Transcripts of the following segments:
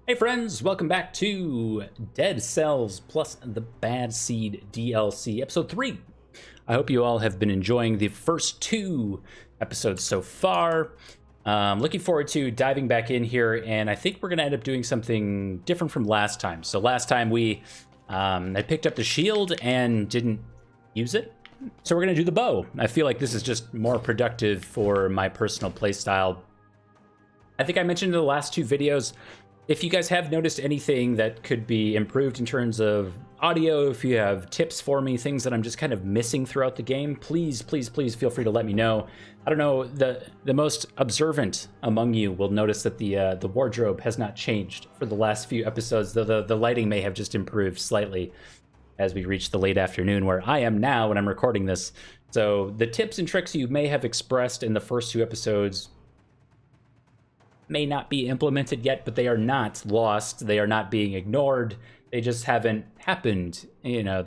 Hey friends, welcome back to Dead Cells plus the Bad Seed DLC, episode 3. I hope you all have been enjoying the first two episodes so far. Looking forward to diving back in here, and I think we're going to end up doing something different from last time. So last time I picked up the shield and didn't use it. So we're going to do the bow. I feel like this is just more productive for my personal playstyle. I think I mentioned in the last two videos, if you guys have noticed anything that could be improved in terms of audio, if you have tips for me, things that I'm just kind of missing throughout the game, please feel free to let me know. I don't know, the most observant among you will notice that the wardrobe has not changed for the last few episodes, though the lighting may have just improved slightly as we reach the late afternoon where I am now when I'm recording this. So the tips and tricks you may have expressed in the first two episodes may not be implemented yet, but they are not lost. They are not being ignored. They just haven't happened. You know,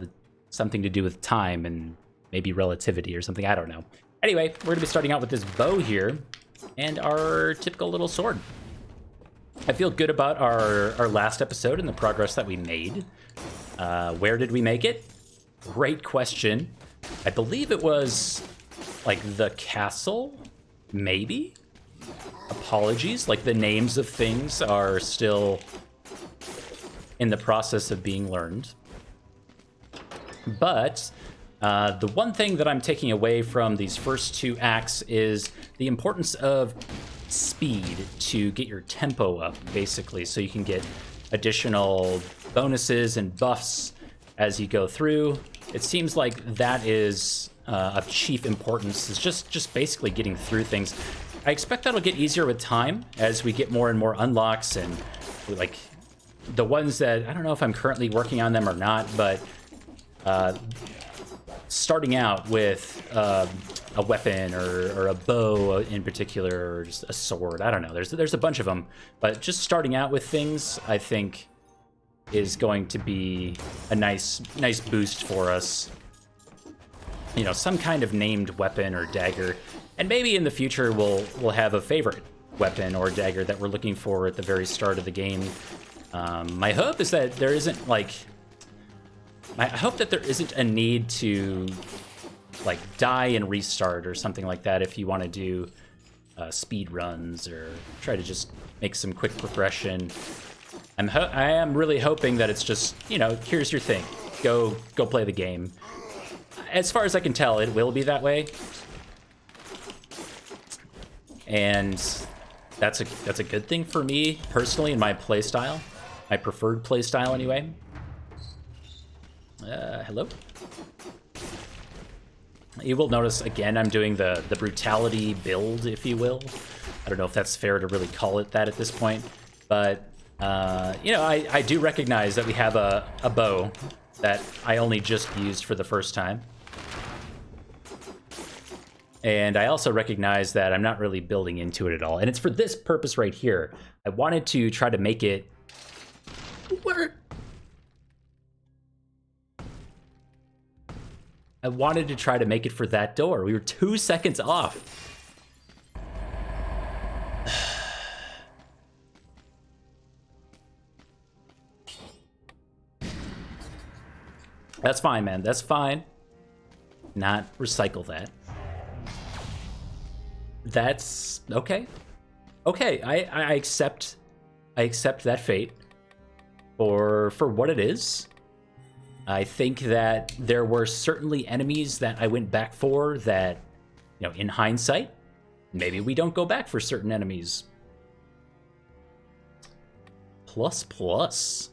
something to do with time and maybe relativity or something. I don't know. Anyway, we're going to be starting out with this bow here and our typical little sword. I feel good about our last episode and the progress that we made. Where did we make it? Great question. I believe it was like the castle, maybe? Apologies, like the names of things are still in the process of being learned. But the one thing that I'm taking away from these first two acts is the importance of speed to get your tempo up, basically, so you can get additional bonuses and buffs as you go through. It seems like that is of chief importance, is just basically getting through things. I expect that'll get easier with time as we get more and more unlocks, and like the ones that I don't know if I'm currently working on them or not, but starting out with a weapon or a bow in particular, or just a sword, I don't know, there's a bunch of them, but just starting out with things I think is going to be a nice boost for us. You know, some kind of named weapon or dagger. And maybe in the future we'll have a favorite weapon or dagger that we're looking for at the very start of the game. My hope is that there isn't I hope that there isn't a need to like die and restart or something like that if you want to do speed runs or try to just make some quick progression. I am really hoping that it's just, you know, here's your thing, go play the game. As far as I can tell, it will be that way. And that's a good thing for me personally in my playstyle, my preferred playstyle anyway. Hello. You will notice again I'm doing the brutality build, if you will. I don't know if that's fair to really call it that at this point, but you know, I do recognize that we have a bow that I only just used for the first time. And I also recognize that I'm not really building into it at all. And it's for this purpose right here. I wanted to try to make it work. I wanted to try to make it for that door. We were 2 seconds off. That's fine, man. That's fine. Not recycle that. That's okay. Okay, I accept that fate for what it is. I think that there were certainly enemies that I went back for that, you know, in hindsight, maybe we don't go back for certain enemies. Plus.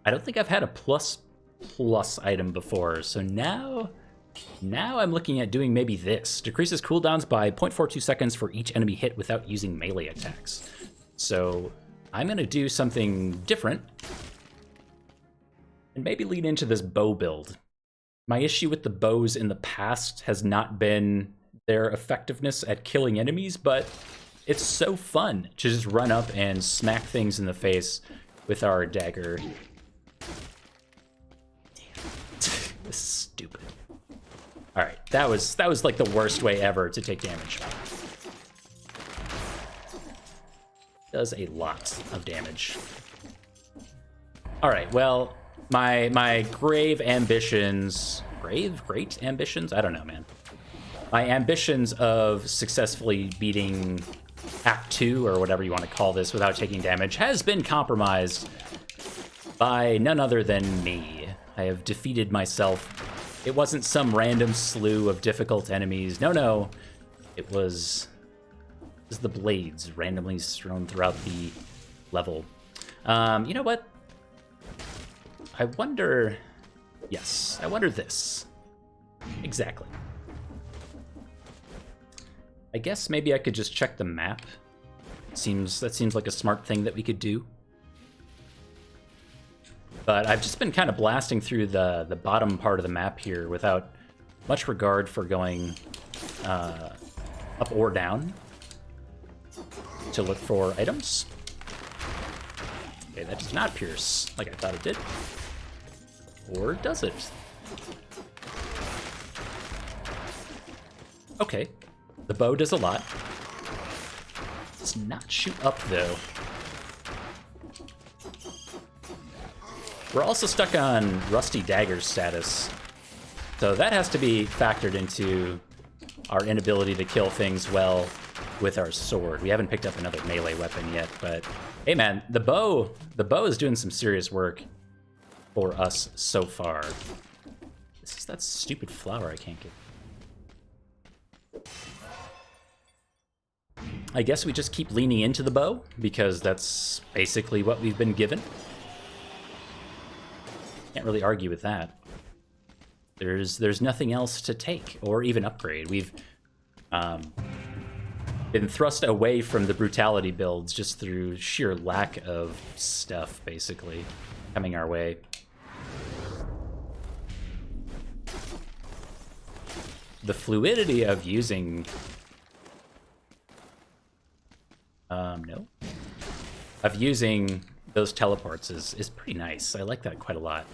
I don't think I've had a plus item before, so now I'm looking at doing maybe this. Decreases cooldowns by 0.42 seconds for each enemy hit without using melee attacks. So I'm gonna do something different and maybe lean into this bow build. My issue with the bows in the past has not been their effectiveness at killing enemies, but it's so fun to just run up and smack things in the face with our dagger. This is stupid. All right, that was like the worst way ever to take damage. Does a lot of damage. All right, well, my great ambitions, great ambitions? I don't know, man. My ambitions of successfully beating Act 2, or whatever you want to call this, without taking damage, has been compromised by none other than me. I have defeated myself. It wasn't some random slew of difficult enemies. No. It was the blades randomly strewn throughout the level. You know what? I wonder... Yes, I wonder this. Exactly. I guess maybe I could just check the map. That seems like a smart thing that we could do. But I've just been kind of blasting through the bottom part of the map here without much regard for going up or down to look for items. Okay, that does not pierce like I thought it did. Or does it? Okay, the bow does a lot. Does not shoot up though. We're also stuck on Rusty Dagger's status, so that has to be factored into our inability to kill things well with our sword. We haven't picked up another melee weapon yet, but hey man, the bow is doing some serious work for us so far. This is that stupid flower I can't get. I guess we just keep leaning into the bow, because that's basically what we've been given. Can't really argue with that. There's nothing else to take or even upgrade. We've been thrust away from the brutality builds just through sheer lack of stuff, basically, coming our way. The fluidity of using... Of using those teleports is pretty nice. I like that quite a lot.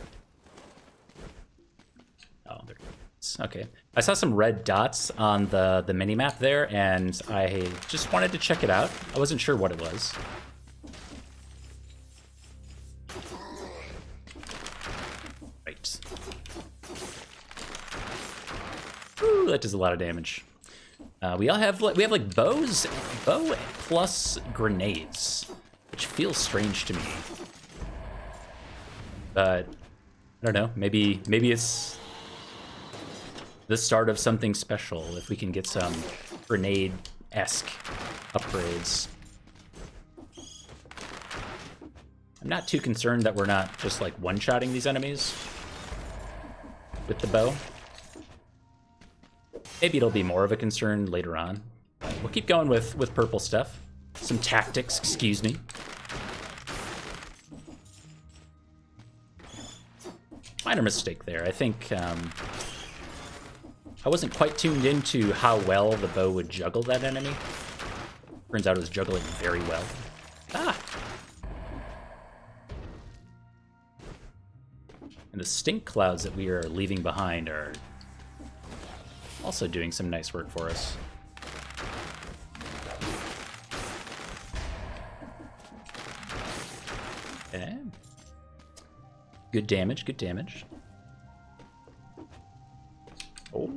Oh, there it is. Okay. I saw some red dots on the mini-map there, and I just wanted to check it out. I wasn't sure what it was. Right. Ooh, that does a lot of damage. We have like bow plus grenades, which feels strange to me. But I don't know. Maybe it's the start of something special if we can get some grenade-esque upgrades. I'm not too concerned that we're not just like one-shotting these enemies with the bow. Maybe it'll be more of a concern later on. We'll keep going with purple stuff. Some tactics, excuse me. Minor mistake there. I think I wasn't quite tuned into how well the bow would juggle that enemy. Turns out it was juggling very well. Ah! And the stink clouds that we are leaving behind are also doing some nice work for us. Okay. Good damage, good damage. Oh,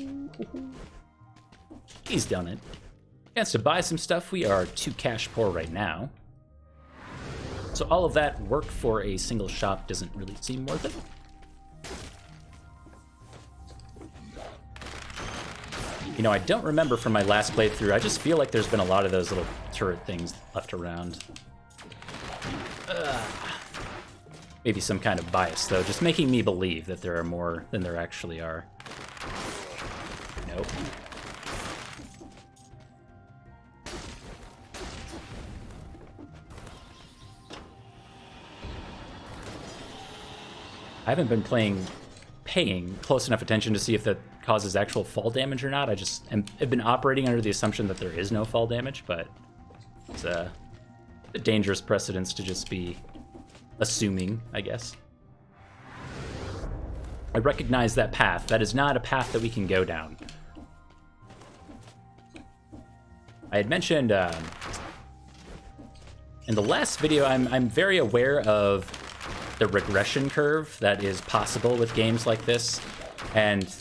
he's done it. Chance to buy some stuff. We are too cash poor right now. So all of that work for a single shop doesn't really seem worth it. You know, I don't remember from my last playthrough. I just feel like there's been a lot of those little turret things left around. Maybe some kind of bias, though, just making me believe that there are more than there actually are. Nope. I haven't been paying close enough attention to see if that causes actual fall damage or not. I just have been operating under the assumption that there is no fall damage, but it's a dangerous precedence to just be assuming, I guess. I recognize that path. That is not a path that we can go down. I had mentioned in the last video, I'm very aware of the regression curve that is possible with games like this, and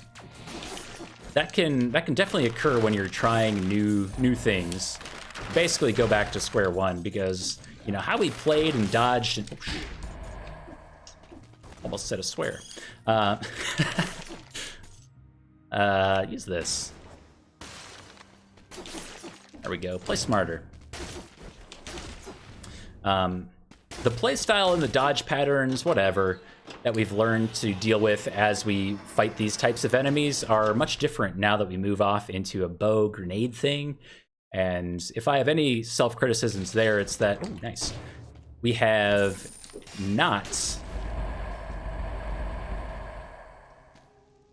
that can definitely occur when you're trying new things. Basically, go back to square one, because you know how we played and dodged. And, almost said a swear. Use this. There we go. Play smarter. The playstyle and the dodge patterns, whatever, that we've learned to deal with as we fight these types of enemies are much different now that we move off into a bow grenade thing. And if I have any self-criticisms there, it's that, oh, nice. We have not...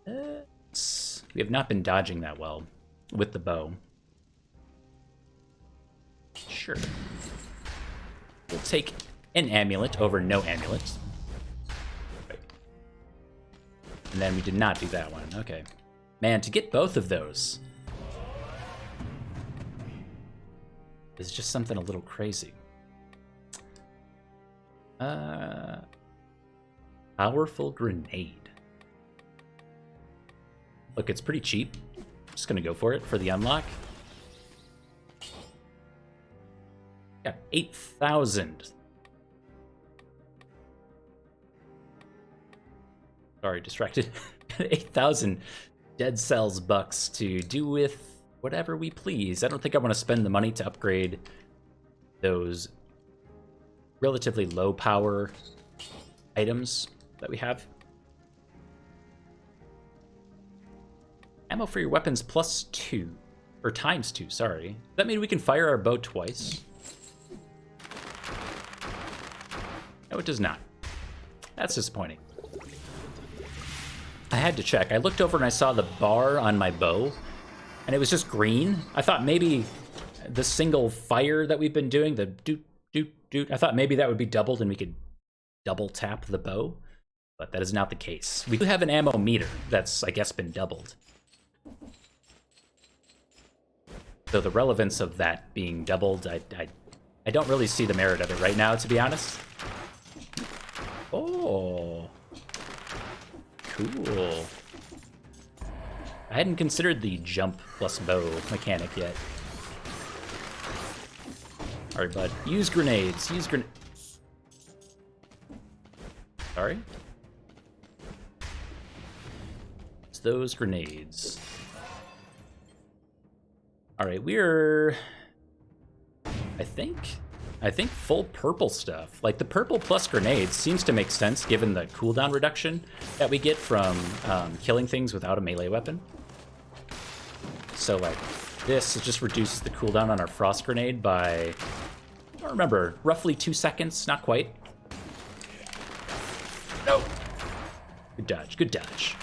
we have not been dodging that well with the bow. Sure. We'll take an amulet over no amulet. Right. And then we did not do that one. Okay. Man, to get both of those is just something a little crazy. Powerful grenade. Look, it's pretty cheap. Just gonna go for it for the unlock. Got 8,000. Sorry, distracted. 8,000 dead cells bucks to do with whatever we please. I don't think I want to spend the money to upgrade those relatively low power items that we have. Ammo for your weapons +2, or ×2, sorry. Does that mean we can fire our bow twice? No, it does not. That's disappointing. I had to check. I looked over and I saw the bar on my bow, and it was just green. I thought maybe the single fire that we've been doing, the doot, doot, doot, I thought maybe that would be doubled and we could double tap the bow, but that is not the case. We do have an ammo meter that's, I guess, been doubled. So the relevance of that being doubled, I don't really see the merit of it right now, to be honest. Oh, cool. I hadn't considered the jump plus bow mechanic yet. All right, bud. Use grenades. Use grenades. Sorry? It's those grenades. All right, we're... I think full purple stuff. Like, the purple plus grenades seems to make sense given the cooldown reduction that we get from killing things without a melee weapon. So, like, this just reduces the cooldown on our frost grenade by, I don't remember, roughly 2 seconds, not quite. No. Good dodge, good dodge.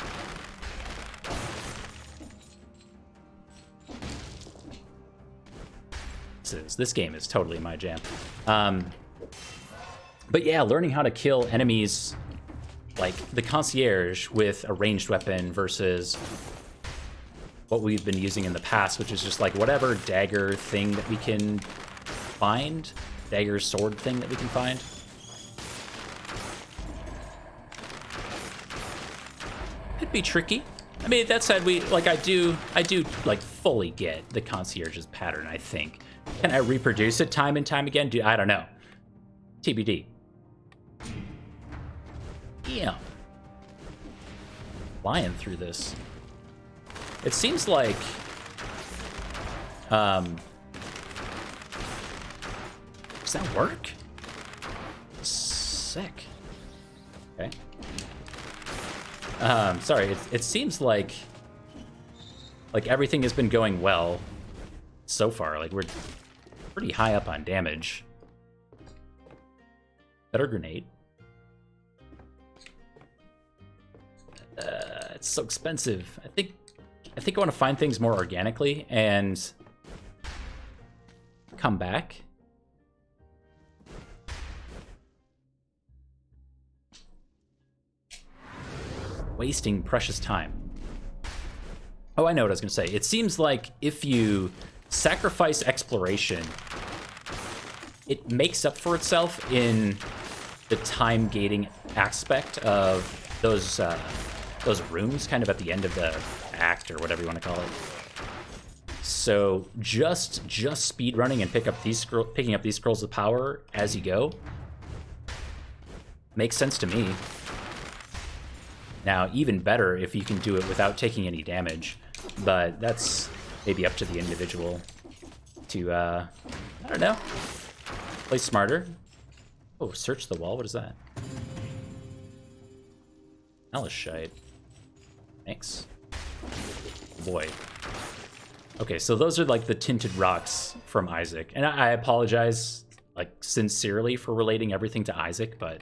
This game is totally my jam. But yeah, learning how to kill enemies like the concierge with a ranged weapon versus what we've been using in the past, which is just like whatever dagger thing that we can find, dagger sword thing that we can find. Could be tricky. I mean, that said, I do like fully get the concierge's pattern, I think. Can I reproduce it time and time again? I don't know. TBD. Yeah. Flying through this. It seems like... does that work? Sick. Okay. Sorry, it seems like everything has been going well so far. Like, we're pretty high up on damage. Better grenade. It's so expensive. I think I want to find things more organically and come back. Wasting precious time. Oh, I know what I was going to say. It seems like if you sacrifice exploration it makes up for itself in the time gating aspect of those rooms kind of at the end of the act or whatever you want to call it. So just speed running and picking up these scrolls of power as you go makes sense to me. Now, even better if you can do it without taking any damage, but that's maybe up to the individual to, I don't know, play smarter. Oh, search the wall, what is that? Malachite. Thanks. Boy. Okay, so those are like the tinted rocks from Isaac. And I apologize, like, sincerely for relating everything to Isaac, but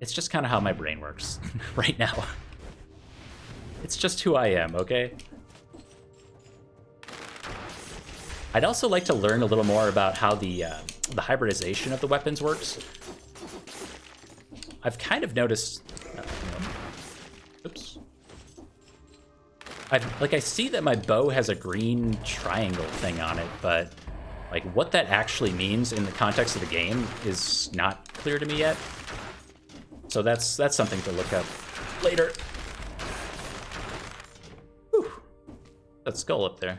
it's just kind of how my brain works right now. It's just who I am, okay? I'd also like to learn a little more about how the hybridization of the weapons works. I've kind of noticed... oops. I see that my bow has a green triangle thing on it, but like what that actually means in the context of the game is not clear to me yet. So that's something to look up later. Whew. That skull up there.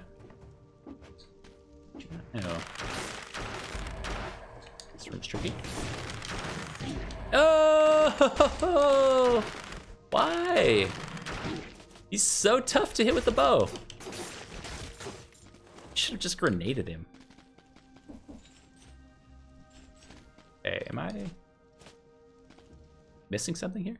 Oh. This room's tricky. Oh! Why? He's so tough to hit with the bow. Should have just grenaded him. Okay, am I missing something here?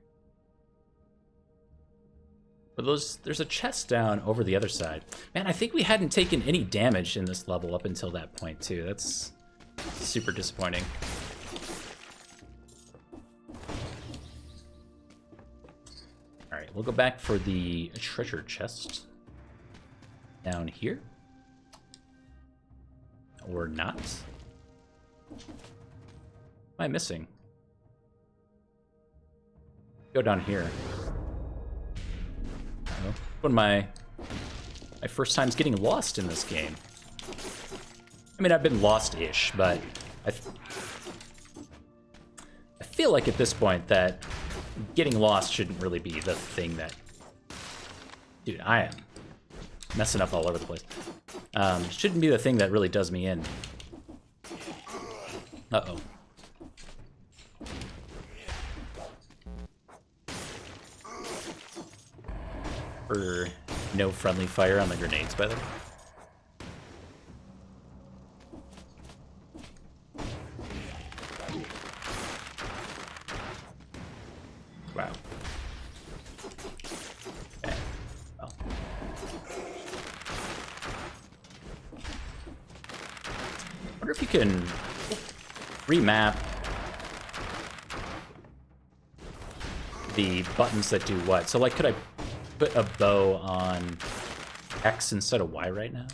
But there's a chest down over the other side. Man, I think we hadn't taken any damage in this level up until that point too. That's super disappointing. Alright, we'll go back for the treasure chest. Down here. Or not. What am I missing? Go down here. Uh-oh. One of my first times getting lost in this game. I mean, I've been lost-ish, but I feel like at this point that getting lost shouldn't really be the thing that... Dude, I am messing up all over the place. Shouldn't be the thing that really does me in. Uh-oh. For no friendly fire on the grenades, by the way. Wow. Okay. Well. I wonder if you can remap the buttons that do what. So, like, could I put a bow on X instead of Y right now?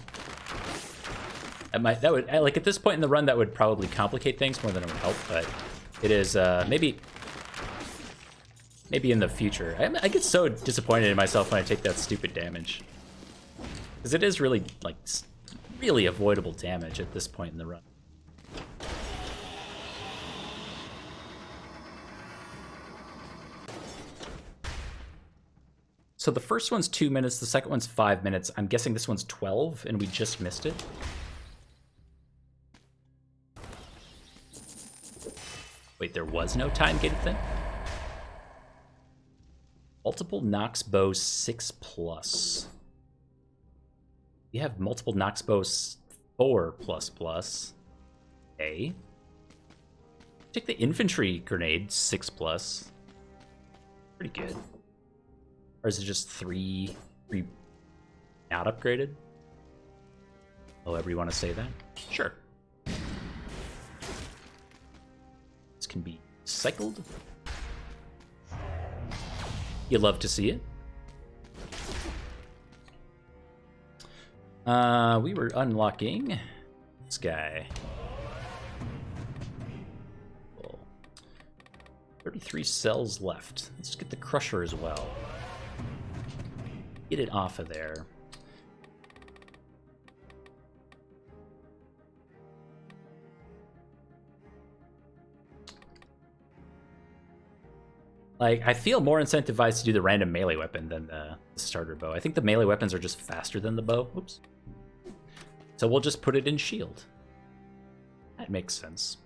That would, like, at this point in the run, that would probably complicate things more than it would help, but it is, maybe in the future. I get so disappointed in myself when I take that stupid damage. Because it is really, like, really avoidable damage at this point in the run. So the first one's 2 minutes, the second one's 5 minutes. I'm guessing this one's 12, and we just missed it. Wait, there was no time-gated thing? Multiple Nox bow 6+. We have multiple Nox bow 4++. Okay. Take the infantry grenade 6+. Pretty good. Or is it just three not upgraded? However you want to say that. Sure. This can be cycled. You love to see it. We were unlocking this guy. Cool. 33 cells left. Let's get the crusher as well. Get it off of there. Like, I feel more incentivized to do the random melee weapon than the starter bow. I think the melee weapons are just faster than the bow. Oops. So we'll just put it in shield. That makes sense.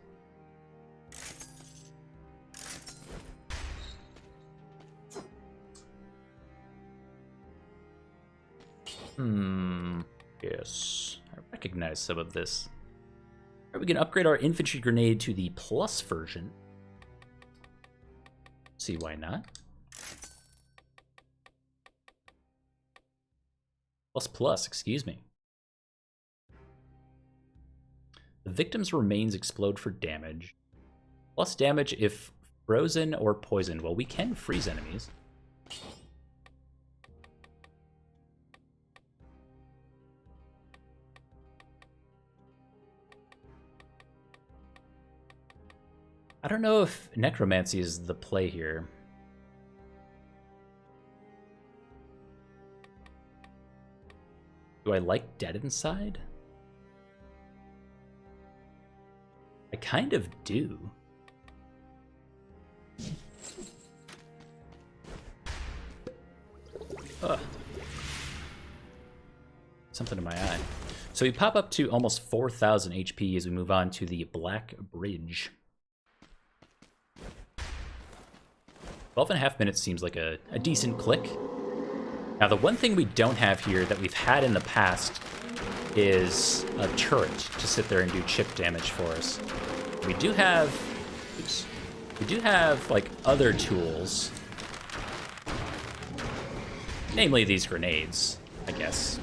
Yes. I recognize some of this. All right, we can upgrade our infantry grenade to the plus version. See why not? Plus, excuse me. The victim's remains explode for damage. Plus damage if frozen or poisoned. Well, we can freeze enemies. I don't know if necromancy is the play here. Do I like dead inside? I kind of do. Ugh. Something in my eye. So we pop up to almost 4,000 HP as we move on to the Black Bridge. 12.5 minutes seems like a decent click. Now, the one thing we don't have here that we've had in the past is a turret to sit there and do chip damage for us. We do have, oops, we do have like other tools, namely these grenades, I guess.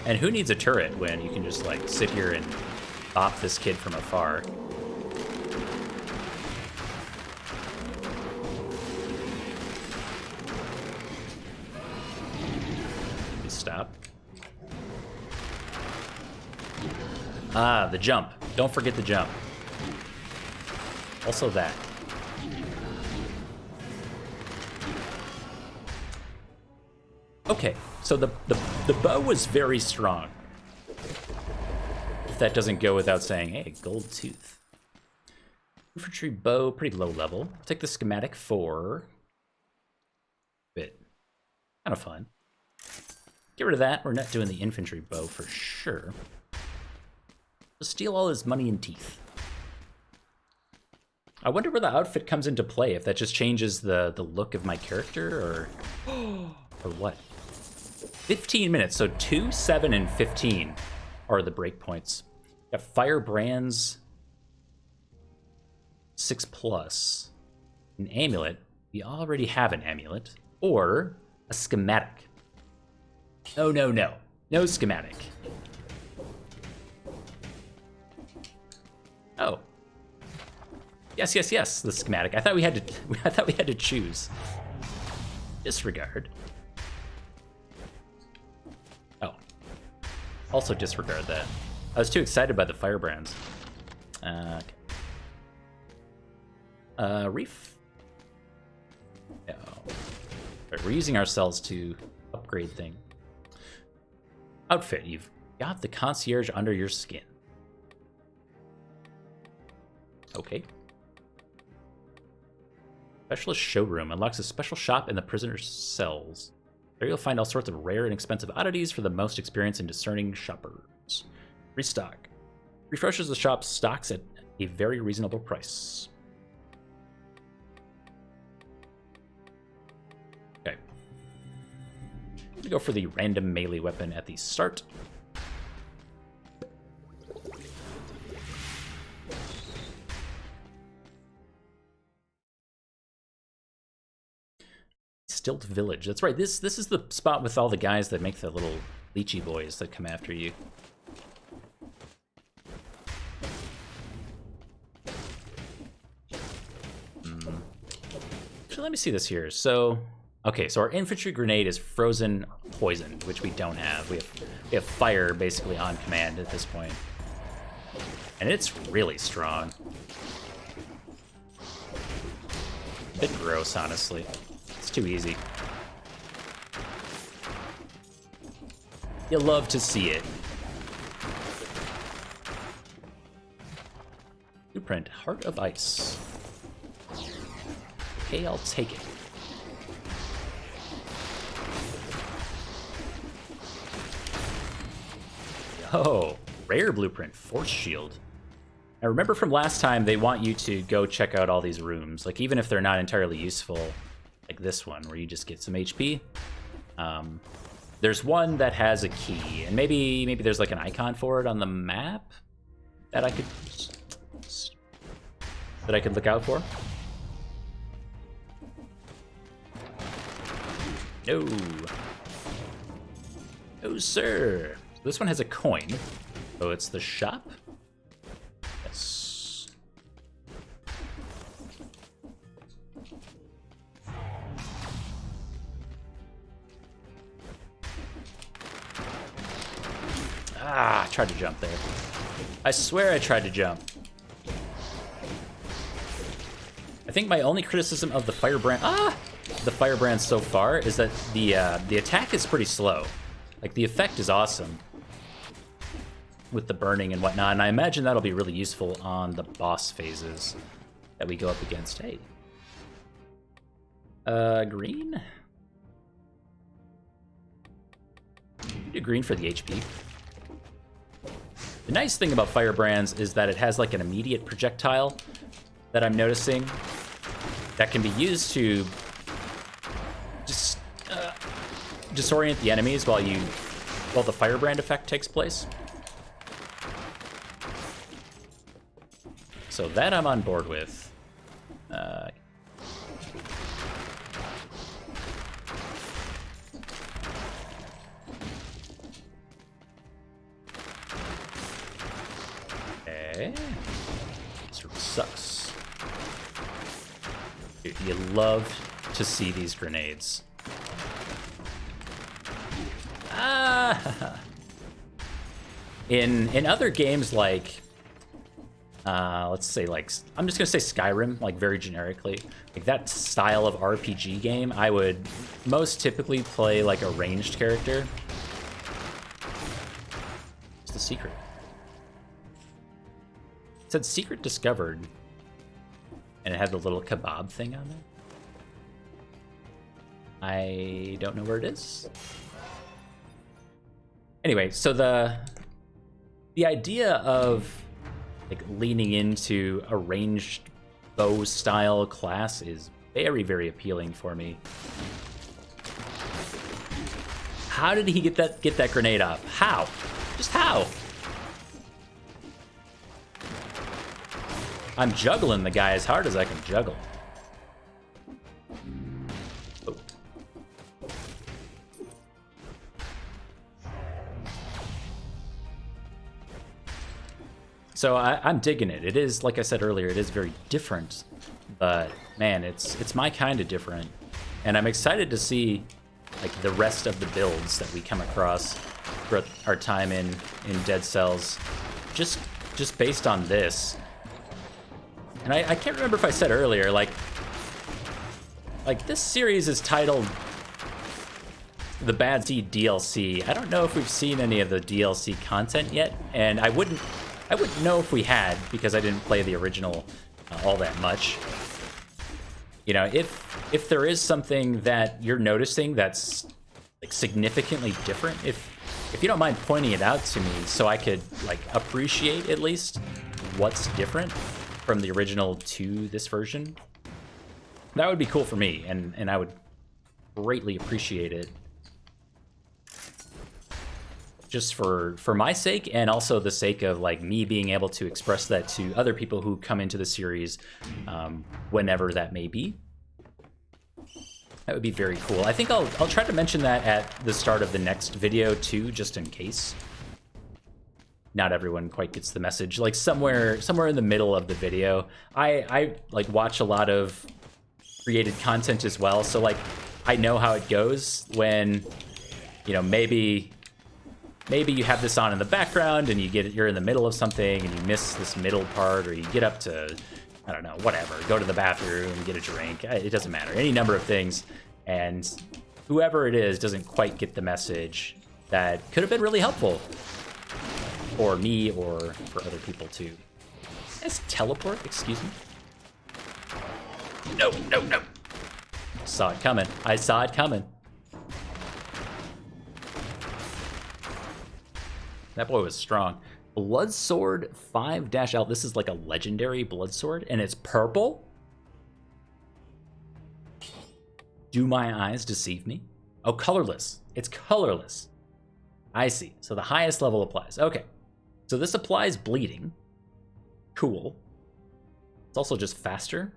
And who needs a turret when you can just like sit here and bop this kid from afar? Stop. Ah, the jump. Don't forget the jump. Also that. Okay, so the bow was very strong. If that doesn't go without saying, hey, gold tooth. Infantry bow, pretty low level. Take the schematic for bit. Kind of fun. Get rid of that. We're not doing the infantry bow for sure. We'll steal all his money and teeth. I wonder where the outfit comes into play, if that just changes the look of my character, or what. 15 minutes, so 2, 7, and 15 are the breakpoints. Got firebrands, 6+. An amulet. We already have an amulet. Or a schematic. Oh, no, no. No schematic. Oh. Yes, yes, yes, the schematic. I thought we had to choose. Disregard. Oh. Also disregard that. I was too excited by the firebrands. Okay. Reef. No. Right, we're using ourselves to upgrade things. Outfit. You've got the concierge under your skin. Okay. Specialist showroom unlocks a special shop in the prisoner's cells. There you'll find all sorts of rare and expensive oddities for the most experienced and discerning shoppers. Restock. Refreshes the shop's stocks at a very reasonable price. Okay. I'm gonna go for the random melee weapon at the start. Stilt Village. That's right. This is the spot with all the guys that make the little lychee boys that come after you. Actually, let me see this here. So, okay, so our infantry grenade is frozen poisoned, which we don't have. We have fire basically on command at this point. And it's really strong. A bit gross, honestly. It's too easy. You love to see it. Blueprint, Heart of Ice. Okay, I'll take it. Oh, rare blueprint, force shield. I remember from last time they want you to go check out all these rooms, like even if they're not entirely useful, like this one where you just get some HP. There's one that has a key, and maybe there's like an icon for it on the map that I could look out for. No. No, sir. This one has a coin. Oh, it's the shop? Yes. Ah, I tried to jump there. I swear I tried to jump. I think my only criticism of the firebrand, the firebrand so far is that the attack is pretty slow. Like the effect is awesome with the burning and whatnot, and I imagine that'll be really useful on the boss phases that we go up against. Hey, green. Do green for the HP. The nice thing about firebrands is that it has like an immediate projectile that I'm noticing that can be used to just disorient the enemies while the firebrand effect takes place. So that I'm on board with. Okay. This really sucks. Dude, you love to see these grenades. In other games like let's say like I'm just gonna say Skyrim, like very generically, like that style of RPG game, I would most typically play like a ranged character. What's the secret? It said secret discovered, and it had the little kebab thing on there. I don't know where it is. Anyway, so the idea of like leaning into a ranged bow style class is very, very appealing for me. How did he get that grenade off? How? Just how? I'm juggling the guy as hard as I can juggle. Oh. So I'm digging it. It is, like I said earlier, it is very different, but man, it's my kind of different, and I'm excited to see like the rest of the builds that we come across throughout our time in Dead Cells, just based on this. And I can't remember if I said earlier, like this series is titled the Bad Seed DLC. I don't know if we've seen any of the DLC content yet, and I wouldn't know if we had, because I didn't play the original all that much. You know, if there is something that you're noticing that's like significantly different, if you don't mind pointing it out to me so I could like appreciate at least what's different from the original to this version, that would be cool for me, and I would greatly appreciate it. Just for my sake, and also the sake of like me being able to express that to other people who come into the series, whenever that may be. That would be very cool. I think I'll try to mention that at the start of the next video too, just in case not everyone quite gets the message. Like somewhere in the middle of the video, I like watch a lot of created content as well, so like I know how it goes when, you know, maybe you have this on in the background and you're in the middle of something and you miss this middle part, or you get up to, I don't know, whatever, go to the bathroom and get a drink. It doesn't matter, any number of things, and whoever it is doesn't quite get the message that could have been really helpful for me or for other people too. Is teleport? Excuse me. No. Saw it coming. I saw it coming. That boy was strong. Blood Sword 5-L. This is like a legendary Blood Sword, and it's purple? Do my eyes deceive me? Oh, colorless. It's colorless. I see. So the highest level applies. Okay. So this applies bleeding. Cool. It's also just faster.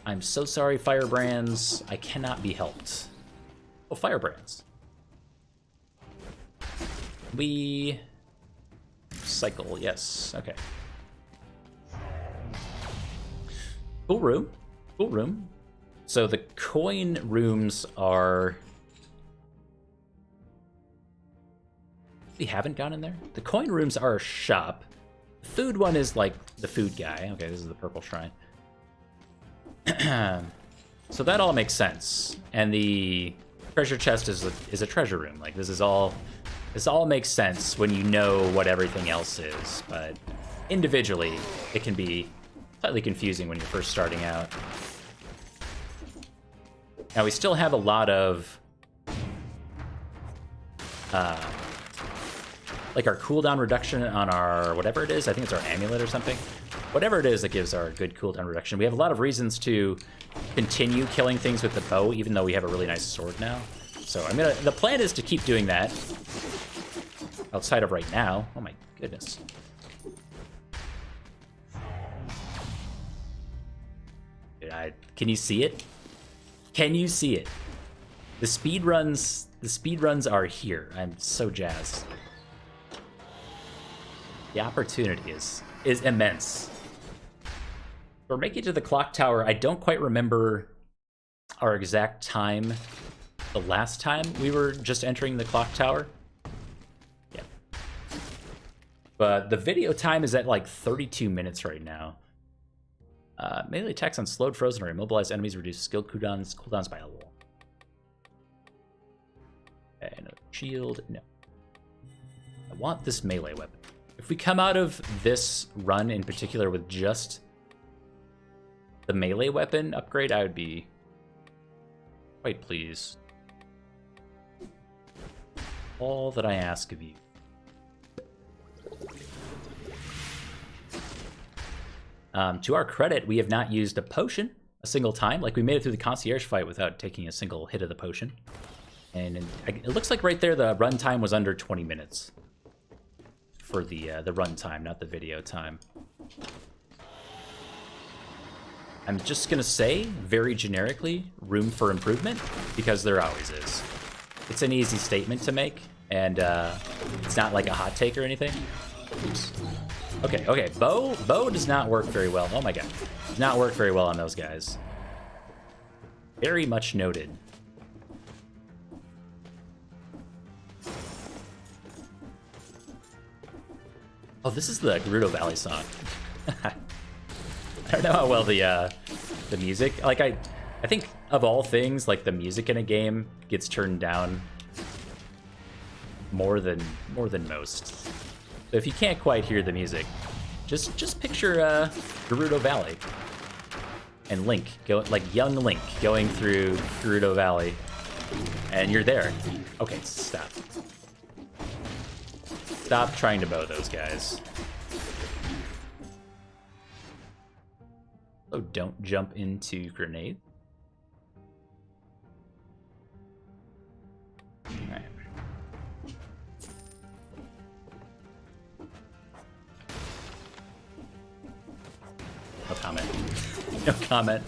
I'm so sorry, Firebrands. I cannot be helped. Oh, Firebrands. We cycle, yes. Okay. Cool room. Cool room. So the coin rooms are... We haven't gone in there? The coin rooms are a shop. The food one is like the food guy. Okay, this is the purple shrine. So that all makes sense. And the treasure chest is a treasure room. Like this all makes sense when you know what everything else is, but individually it can be slightly confusing when you're first starting out. Now we still have a lot of like our cooldown reduction on our whatever it is. I think it's our amulet or something. Whatever it is that gives our good cooldown reduction. We have a lot of reasons to continue killing things with the bow, even though we have a really nice sword now. So the plan is to keep doing that. Outside of right now. Oh my goodness. Can you see it? Can you see it? The speed runs are here. I'm so jazzed. The opportunity is immense. We're making it to the clock tower. I don't quite remember our exact time the last time we were just entering the clock tower. Yeah. But the video time is at like 32 minutes right now. Melee attacks on slowed, frozen, or immobilized enemies reduce skill cooldowns by a little. Okay, no shield, no. I want this melee weapon. If we come out of this run in particular with just the melee weapon upgrade, I would be quite pleased. All that I ask of you. To our credit, we have not used a potion a single time. Like, we made it through the concierge fight without taking a single hit of the potion. And it looks like right there the run time was under 20 minutes. For the run time, not the video time. I'm just gonna say, very generically, room for improvement, because there always is. It's an easy statement to make, and it's not like a hot take or anything. Oops. Okay, bow does not work very well. Oh my god. Does not work very well on those guys. Very much noted. Oh, this is the Gerudo Valley song. I don't know how well the music, like I think of all things, like the music in a game gets turned down more than most. So if you can't quite hear the music, just picture Gerudo Valley and Link, like young Link going through Gerudo Valley, and you're there. Okay, stop. Stop trying to bow those guys. Oh, don't jump into grenade. Alright. No comment. No comment.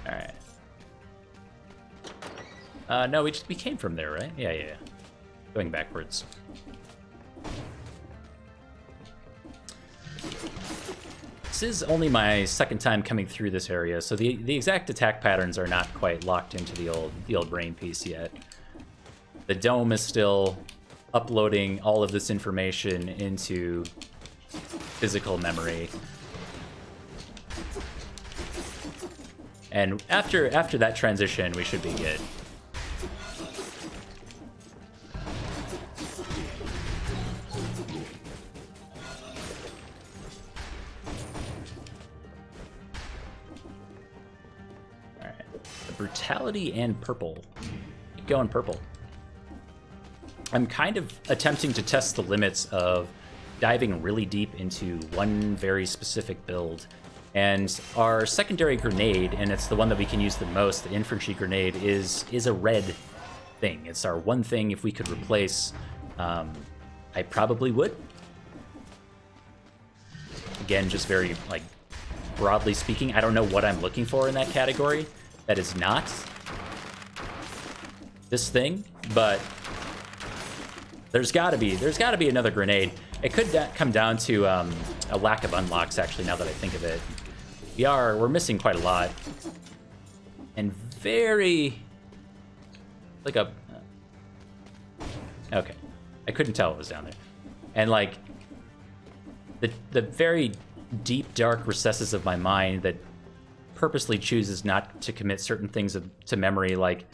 Alright. No, we came from there, right? Yeah. Going backwards. This is only my second time coming through this area, so the exact attack patterns are not quite locked into the old brain piece yet. The dome is still uploading all of this information into physical memory. And after that transition, we should be good. Brutality and purple. Keep going purple. I'm kind of attempting to test the limits of diving really deep into one very specific build. And our secondary grenade, and it's the one that we can use the most, the infantry grenade, is a red thing. It's our one thing. If we could replace, I probably would. Again, just very, like, broadly speaking, I don't know what I'm looking for in that category. That is not this thing, but there's got to be another grenade. It could come down to a lack of unlocks, actually, now that I think of it. We're missing quite a lot. And very... like a... okay. I couldn't tell it was down there. And, like, the very deep, dark recesses of my mind that purposely chooses not to commit certain things to memory, like...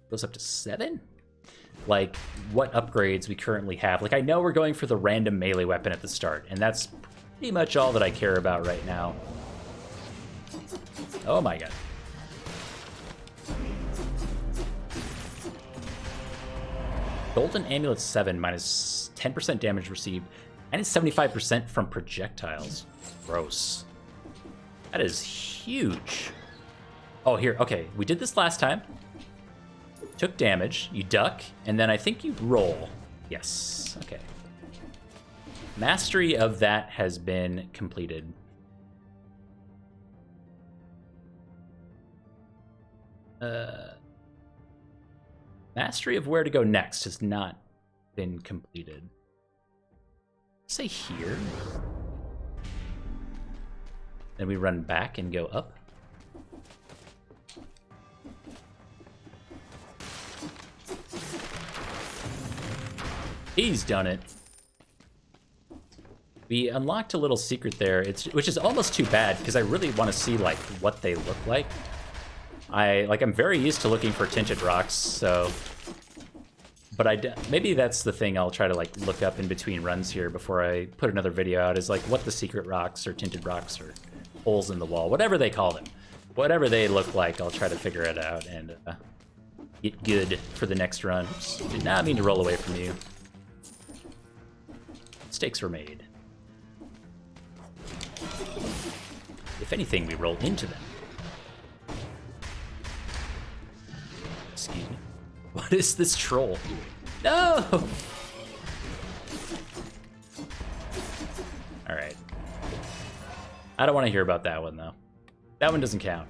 goes up to 7? Like, what upgrades we currently have. Like, I know we're going for the random melee weapon at the start, and that's pretty much all that I care about right now. Oh my god. Golden Amulet 7, minus 10% damage received, and it's 75% from projectiles. Gross. That is huge. Oh, here, okay, we did this last time. Took damage, you duck, and then I think you roll. Yes, okay. Mastery of that has been completed. Mastery of where to go next has not been completed. Say here. Then we run back and go up. He's done it. We unlocked a little secret there, which is almost too bad because I really want to see like what they look like. I'm very used to looking for tinted rocks, so, but maybe that's the thing I'll try to like look up in between runs here before I put another video out, is like what the secret rocks or tinted rocks or holes in the wall, whatever they call them, whatever they look like, I'll try to figure it out and get good for the next run. Oops, did not mean to roll away from you. Mistakes were made. If anything, we roll into them. Excuse me. What is this troll? No! Alright. I don't want to hear about that one, though. That one doesn't count.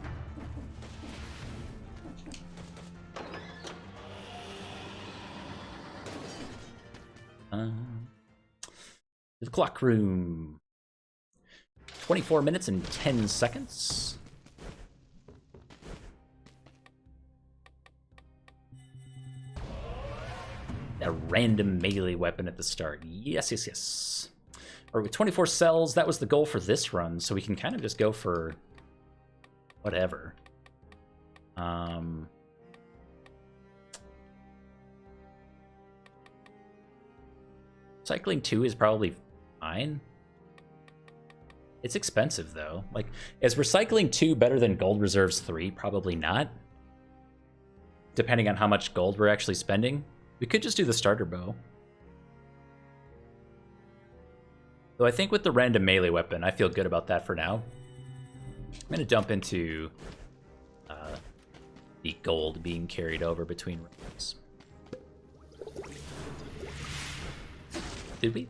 The clock room. 24 minutes and 10 seconds. A random melee weapon at the start. Yes, yes, yes. Or with 24 cells, that was the goal for this run, so we can kind of just go for whatever. Cycling 2 is probably fine. It's expensive, though. Like, is recycling 2 better than gold reserves 3? Probably not. Depending on how much gold we're actually spending. We could just do the starter bow. Though I think with the random melee weapon, I feel good about that for now. I'm going to dump into the gold being carried over between rounds. Did we?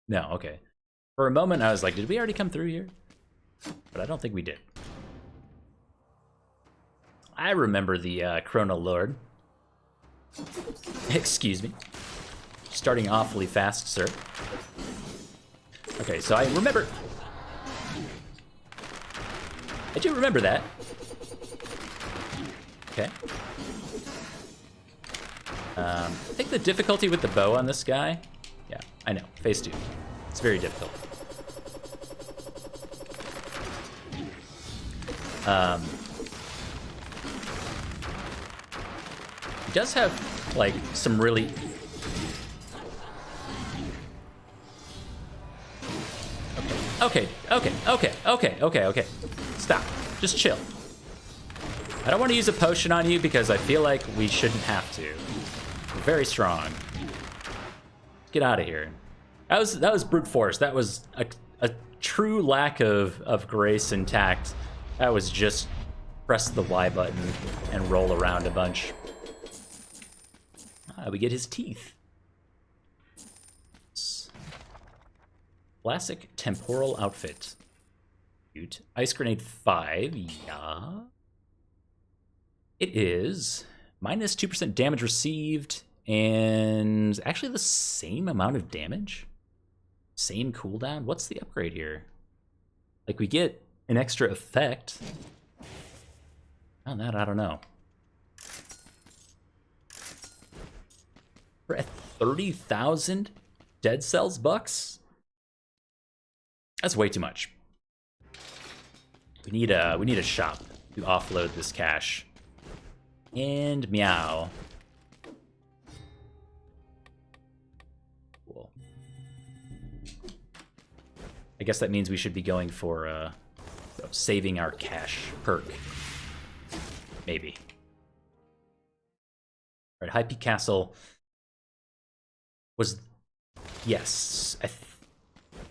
No, okay. For a moment, I was like, did we already come through here? But I don't think we did. I remember the Chrono Lord. Excuse me. Starting awfully fast, sir. Okay, so I remember... I do remember that. Okay. I think the difficulty with the bow on this guy... Yeah, I know. Phase 2. It's very difficult. He does have, like, some really... Okay. Stop. Just chill. I don't want to use a potion on you because I feel like we shouldn't have to. We're very strong. Get out of here. That was brute force. That was a true lack of grace and tact. That was just press the Y button and roll around a bunch. We get his teeth. Classic temporal outfit. Cute. Ice grenade 5. Yeah. It is minus 2% damage received and actually the same amount of damage. Same cooldown. What's the upgrade here? Like we get an extra effect. On that, I don't know. We're at 30,000 dead cells bucks. That's way too much. We need a shop to offload this cash. And meow. Cool. I guess that means we should be going for saving our cash perk. Maybe. All right, High Peak Castle was, yes.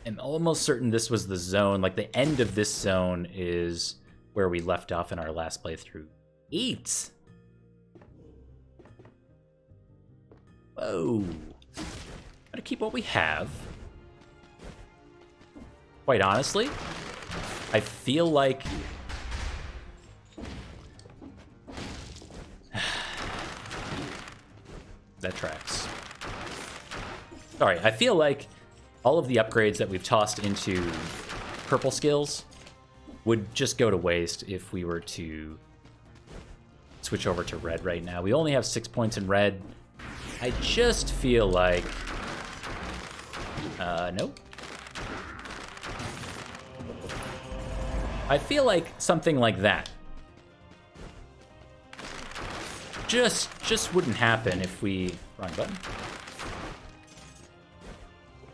I'm almost certain this was the zone. Like the end of this zone is where we left off in our last playthrough. 8. Whoa. Gotta keep what we have. Quite honestly, I feel like that tracks. Sorry, I feel like all of the upgrades that we've tossed into purple skills would just go to waste if we were to switch over to red right now. We only have 6 points in red. I just feel like... nope. I feel like something like that just wouldn't happen if we... Wrong button.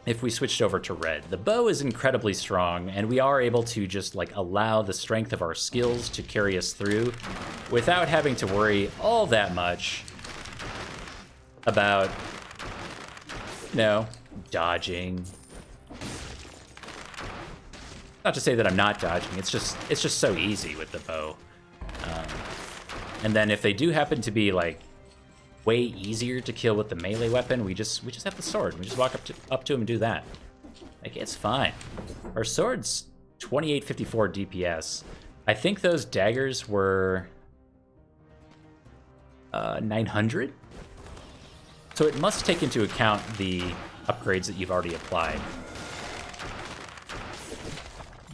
If we switched over to red. The bow is incredibly strong, and we are able to just like allow the strength of our skills to carry us through without having to worry all that much about, you know, dodging. Not to say that I'm not dodging, it's just so easy with the bow. And then if they do happen to be like way easier to kill with the melee weapon, we just have the sword. We just walk up to him and do that. Like, it's fine. Our sword's 2854 DPS. I think those daggers were 900. So it must take into account the upgrades that you've already applied.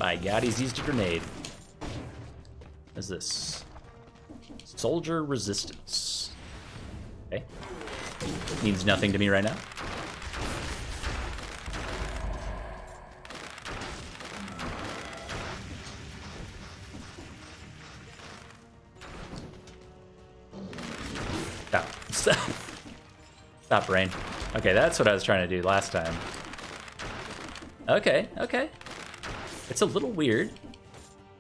My god, he's used a grenade. What is this? Soldier resistance. Okay. Means nothing to me right now. Stop. Stop, brain. Okay, that's what I was trying to do last time. Okay, okay. It's a little weird.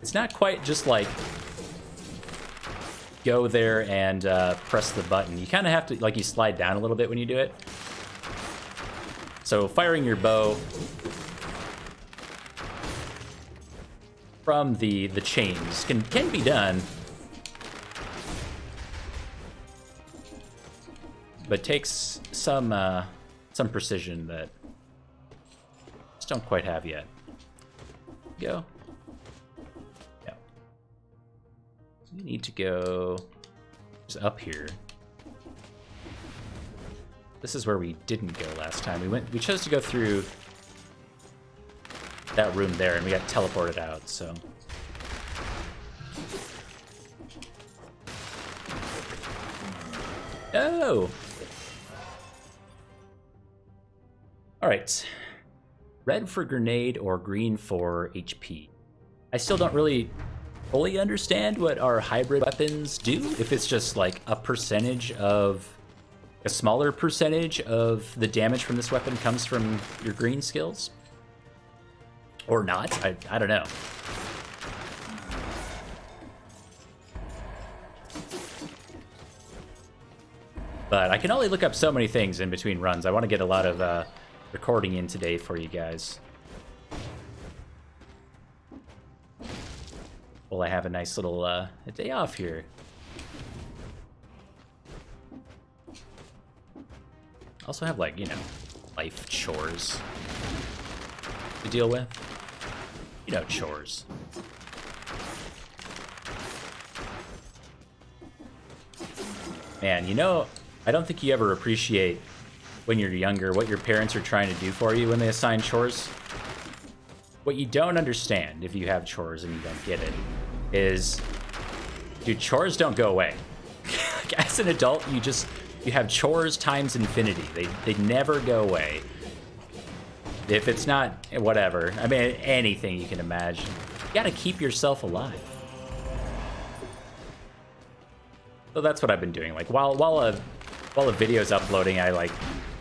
It's not quite just like go there and press the button. You kind of have to, like, you slide down a little bit when you do it. So firing your bow from the chains can be done, but takes some precision that just don't quite have yet. Go. Yeah. We need to go just up here. This is where we didn't go last time. We chose to go through that room there, and we got teleported out, so. Oh! Alright. Red for grenade or green for HP. I still don't really fully understand what our hybrid weapons do. If it's just like a smaller percentage of the damage from this weapon comes from your green skills. Or not, I don't know. But I can only look up so many things in between runs. I want to get a lot of recording in today for you guys. Well, I have a nice little a day off here. Also have, like, you know, life chores to deal with. You know, chores. Man, you know, I don't think you ever appreciate when you're younger what your parents are trying to do for you when they assign chores. What you don't understand if you have chores and you don't get it is, dude, chores don't go away. Like, as an adult, you have chores times infinity. They never go away. If it's not whatever, I mean, anything you can imagine, you gotta keep yourself alive. So that's what I've been doing. Like, while a video's uploading, I like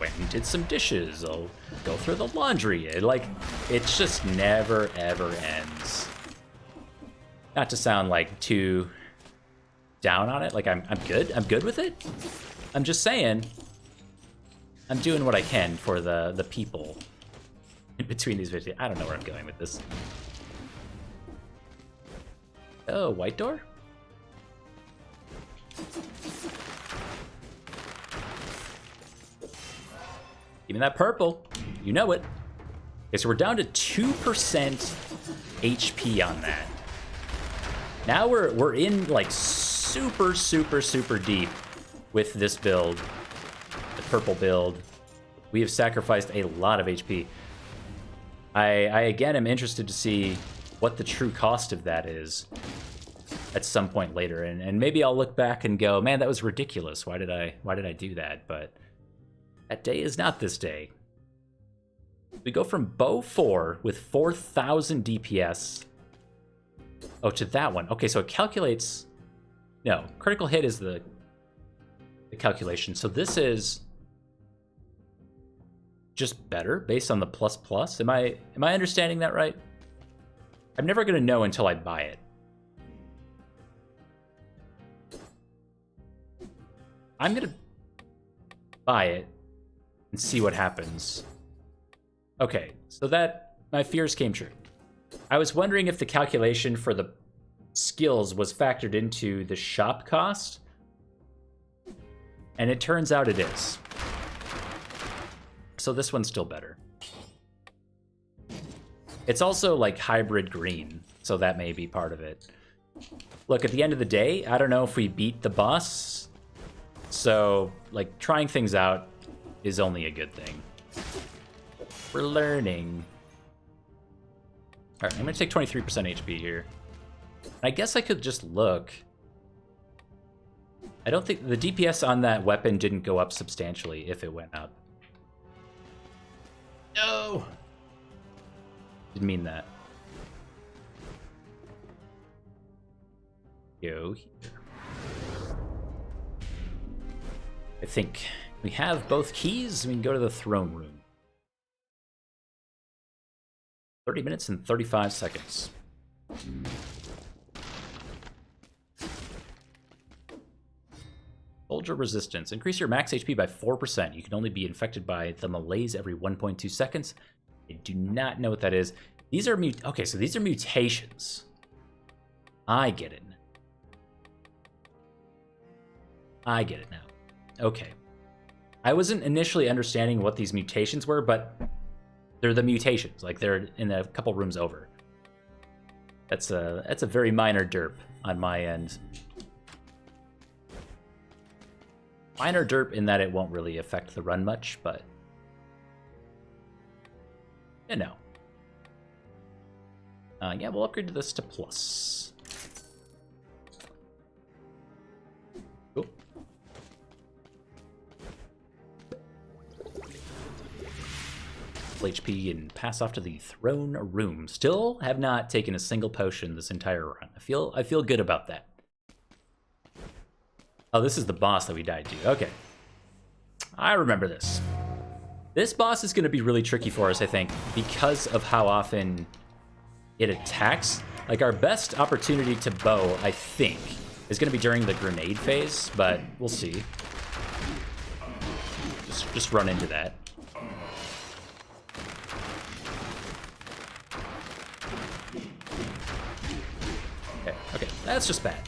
went and did some dishes. I'll go through the laundry. It just never ever ends. Not to sound like too down on it. Like, I'm good. I'm good with it. I'm just saying, I'm doing what I can for the people in between these videos. I don't know where I'm going with this. Oh, white door? Give me that purple. You know it. Okay, so we're down to 2% HP on that. Now we're in, like, super deep with this build. The purple build. We have sacrificed a lot of HP. I again am interested to see what the true cost of that is at some point later, and maybe I'll look back and go, man, that was ridiculous. Why did I do that? But that day is not this day. We go from bow 4 with 4,000 DPS. Oh, to that one. Okay, so it calculates. No, critical hit is the calculation. So this is just better based on the plus plus. Am I understanding that right? I'm never gonna know until I buy it. I'm gonna buy it and see what happens. Okay, so that my fears came true. I was wondering if the calculation for the skills was factored into the shop cost, and it turns out it is. So this one's still better. It's also like hybrid green, so that may be part of it. Look, at the end of the day, I don't know if we beat the boss, so like trying things out is only a good thing. We're learning. All right, I'm gonna take 23% HP here. I guess I could just look. I don't think the DPS on that weapon didn't go up substantially if it went up. No! Didn't mean that. Go here. I think we have both keys. We can go to the throne room. 30 minutes and 35 seconds. Soldier resistance. Increase your max HP by 4%. You can only be infected by the malaise every 1.2 seconds. I do not know what that is. These are okay, so these are mutations. I get it. I get it now. Okay. I wasn't initially understanding what these mutations were, but they're the mutations. Like, they're in a couple rooms over. That's a very minor derp on my end. Minor derp in that it won't really affect the run much, but you know. Yeah, we'll upgrade this to plus. Cool. HP and pass off to the throne room. Still have not taken a single potion this entire run. I feel good about that. Oh, this is the boss that we died to. Okay. I remember this. This boss is going to be really tricky for us, I think, because of how often it attacks. Like, our best opportunity to bow, I think, is going to be during the grenade phase, but we'll see. just run into that. Okay, that's just bad.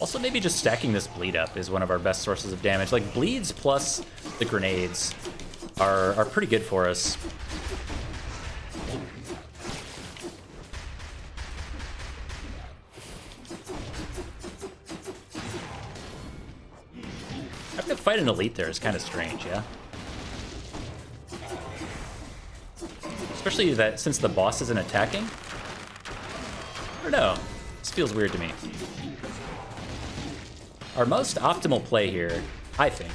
Also, maybe just stacking this bleed up is one of our best sources of damage. Like, bleeds plus the grenades are pretty good for us. Having to fight an elite there is kind of strange, yeah? Especially that since the boss isn't attacking. I don't know. This feels weird to me. Our most optimal play here, I think,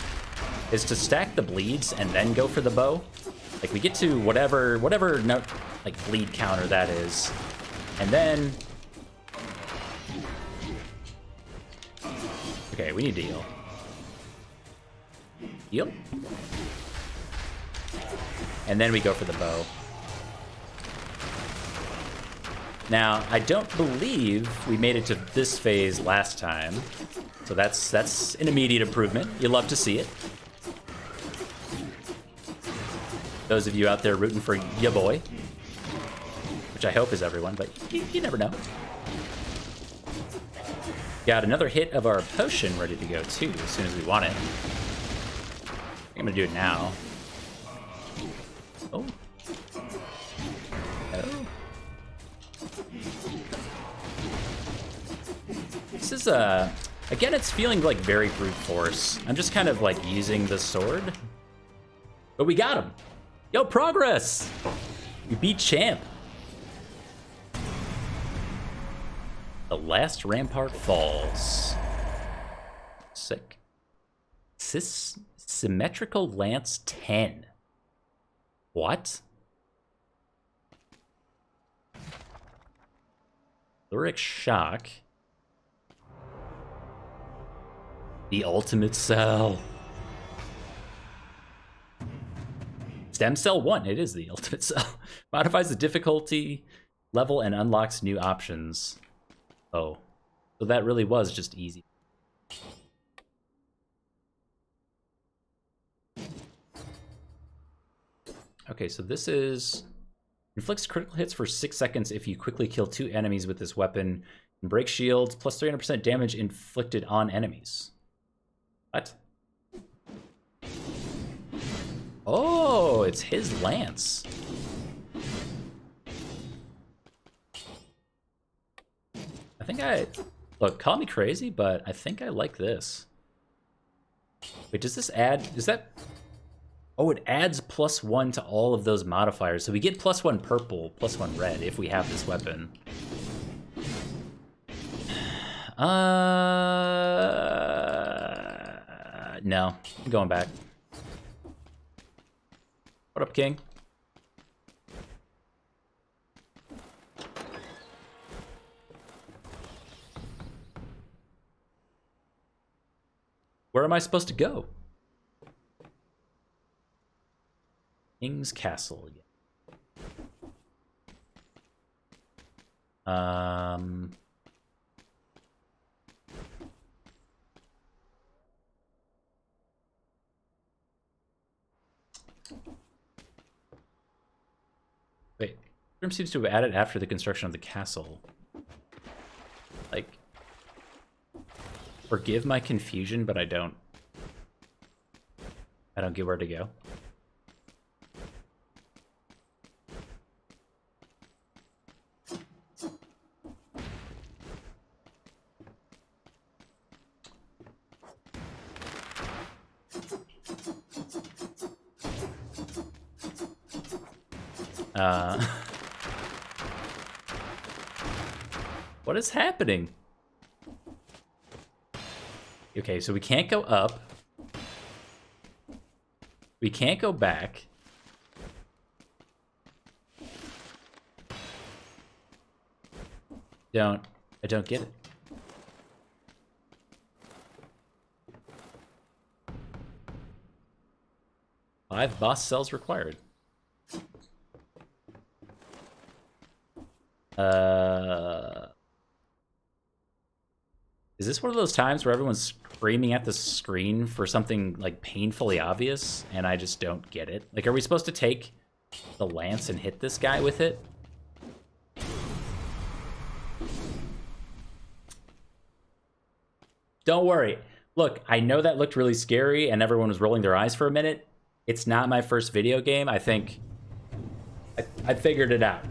is to stack the bleeds and then go for the bow. Like, we get to whatever like bleed counter that is, and then... Okay, we need to heal. Heal? And then we go for the bow. Now, I don't believe we made it to this phase last time, so that's an immediate improvement. You love to see it. Those of you out there rooting for ya boy, which I hope is everyone, but you never know. Got another hit of our potion ready to go too, as soon as we want it. I'm gonna do it now. Oh. Oh. This is again, it's feeling like very brute force. I'm just kind of like using the sword. But we got him. Yo, progress! We beat Champ. The last rampart falls. Sick. Symmetrical Lance 10. What? Lyric Shock. The Ultimate Cell. Stem Cell 1, it is the Ultimate Cell. Modifies the difficulty level and unlocks new options. Oh, so that really was just easy. Okay, so this is... Inflicts critical hits for 6 seconds if you quickly kill 2 enemies with this weapon. And break shields, plus 300% damage inflicted on enemies. What? Oh, it's his lance. I think look, call me crazy, but I think I like this. Wait, does this add, is that... Oh, it adds +1 to all of those modifiers. So we get +1 purple, +1 red if we have this weapon. No, I'm going back. What up, King? Where am I supposed to go? King's Castle. Wait, Grim seems to have added after the construction of the castle. Like, forgive my confusion, but I don't get where to go. What is happening? Okay, so we can't go up. We can't go back. I don't get it. Five boss cells required. Is this one of those times where everyone's screaming at the screen for something, like, painfully obvious, and I just don't get it? Like, are we supposed to take the lance and hit this guy with it? Don't worry. Look, I know that looked really scary and everyone was rolling their eyes for a minute. It's not my first video game. I think I figured it out.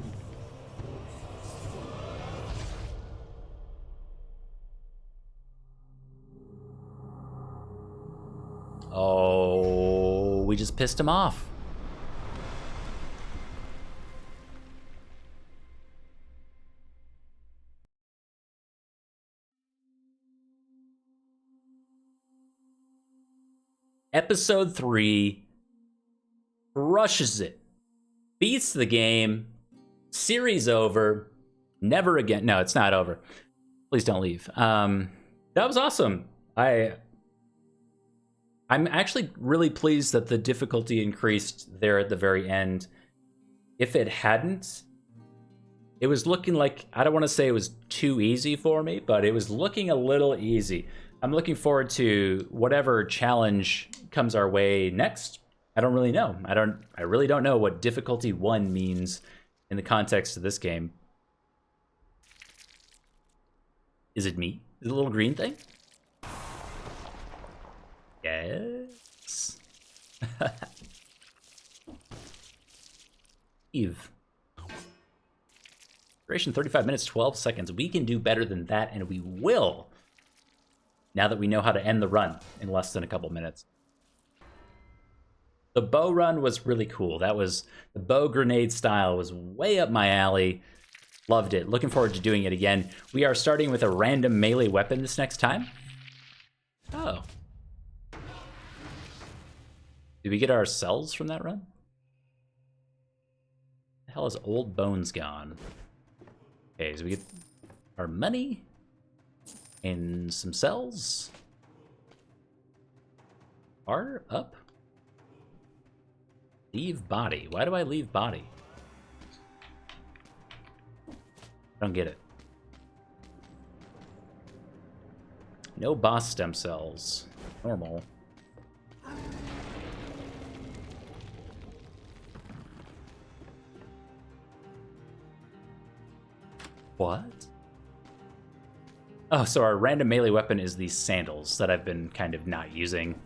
Oh, we just pissed him off. Episode 3 crushes it. Beats the game. Series over. Never again. No, it's not over. Please don't leave. That was awesome. I'm actually really pleased that the difficulty increased there at the very end. If it hadn't, it was looking like, I don't want to say it was too easy for me, but it was looking a little easy. I'm looking forward to whatever challenge comes our way next. I don't really know. I really don't know what difficulty 1 means in the context of this game. Is it me? Is it a little green thing? Yes. Eve. Duration 35 minutes, 12 seconds. We can do better than that, and we will. Now that we know how to end the run in less than a couple minutes. The bow run was really cool. That was, the bow grenade style was way up my alley. Loved it. Looking forward to doing it again. We are starting with a random melee weapon this next time. Oh. Did we get our cells from that run? The hell is old bones gone? Okay, so we get our money and some cells. R up. Leave body. Why do I leave body? I don't get it. No boss stem cells. Normal. What? Oh, so our random melee weapon is these sandals that I've been kind of not using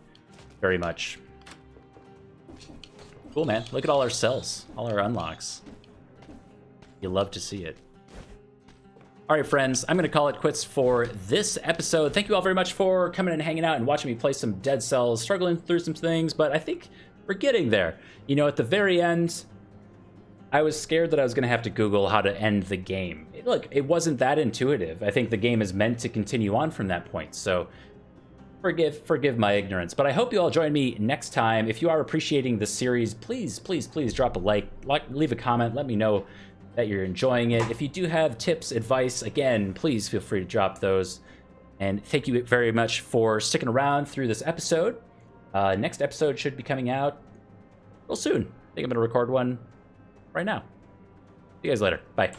very much. Cool, man. Look at all our cells, all our unlocks. You love to see it. All right, friends, I'm going to call it quits for this episode. Thank you all very much for coming and hanging out and watching me play some Dead Cells, struggling through some things, but I think we're getting there. You know, at the very end, I was scared that I was going to have to Google how to end the game. Look, it wasn't that intuitive. I think the game is meant to continue on from that point, so forgive my ignorance. But I hope you all join me next time. If you are appreciating this series, please drop a like, leave a comment, let me know that you're enjoying it. If you do have tips, advice, again, please feel free to drop those. And thank you very much for sticking around through this episode. Next episode should be coming out real soon. I think I'm going to record one right now. See you guys later. Bye.